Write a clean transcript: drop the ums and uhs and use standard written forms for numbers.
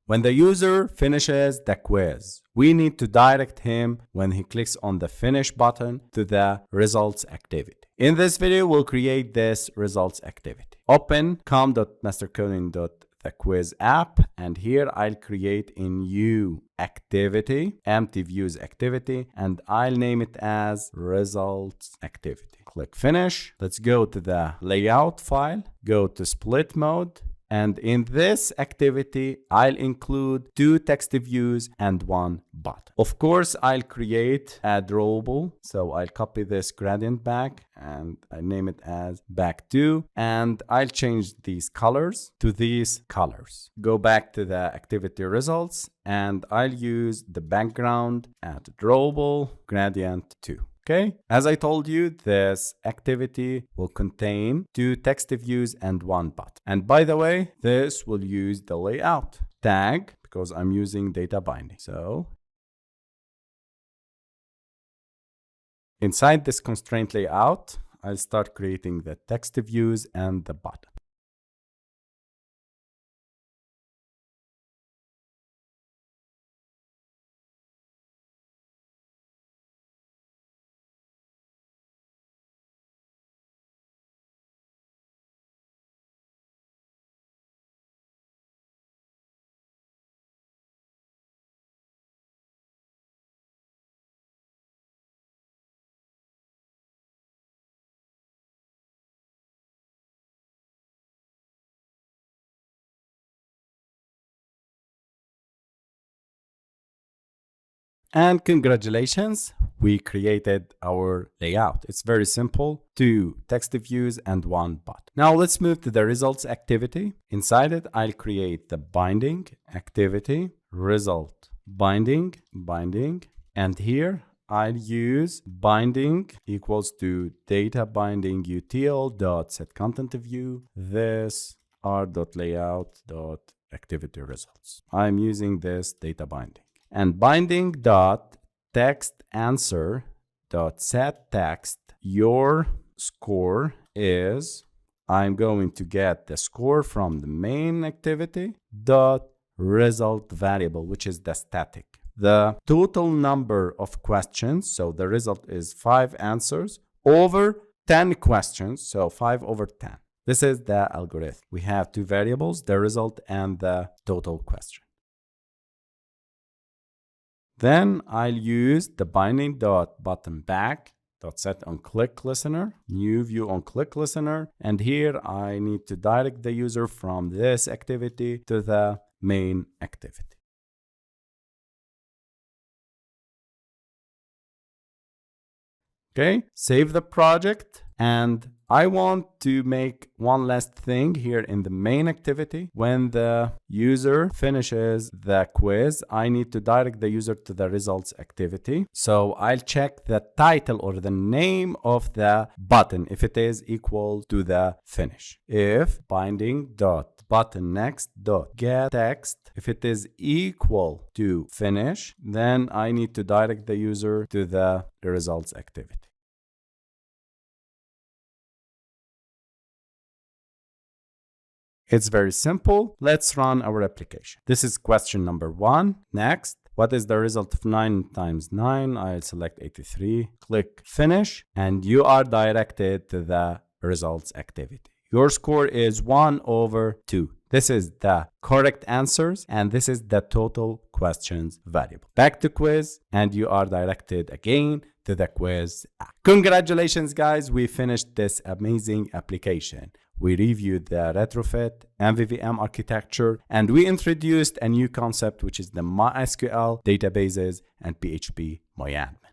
When the user finishes the quiz, we need to direct him when he clicks on the finish button to the results activity. In this video, we'll create this results activity. Open com.mastercoding.thequiz app, and here I'll create a new activity, empty views activity, and I'll name it as results activity. Click finish. Let's go to the layout file, go to split mode. And in this activity, I'll include 2 text views and 1 button. Of course, I'll create a drawable. So I'll copy this gradient back and I name it as back2. And I'll change these colors to these colors. Go back to the activity results and I'll use the background at drawable gradient 2. Okay, as I told you, this activity will contain 2 text views and 1 button. And by the way, this will use the layout tag because I'm using data binding. So inside this constraint layout, I'll start creating the text views and the button. And congratulations, we created our layout. It's very simple, 2 text views and 1 button. Now let's move to the results activity. Inside it, I'll create the binding activity, result binding, and here I'll use binding equals to data binding util.setContentView, this r.layout.activity results. I'm using this data binding. And binding dot text answer dot set text, your score is, I'm going to get the score from the main activity dot result variable, which is the static. The total number of questions, so the result is 5 answers over 10 questions, so 5 over 10. This is the algorithm. We have 2 variables, the result and the total question. Then I'll use the binding dot button back dot set on click listener, new view on click listener, and here I need to direct the user from this activity to the main activity. Okay, save the project, and I want to make one last thing here in the main activity. When the user finishes the quiz, I need to direct the user to the results activity. So I'll check the title or the name of the button if it is equal to the finish. If binding dot button next dot get text, if it is equal to finish, then I need to direct the user to the results activity. It's very simple. Let's run our application. This is question number 1. Next, what is the result of 9 times 9? I'll select 83. Click finish, and you are directed to the results activity. Your score is 1 over 2. This is the correct answers, and this is the total questions variable. Back to quiz, and you are directed again to the quiz app. Congratulations, guys. We finished this amazing application. We reviewed the Retrofit, MVVM architecture, and we introduced a new concept, which is the MySQL databases and PHP MyAdmin.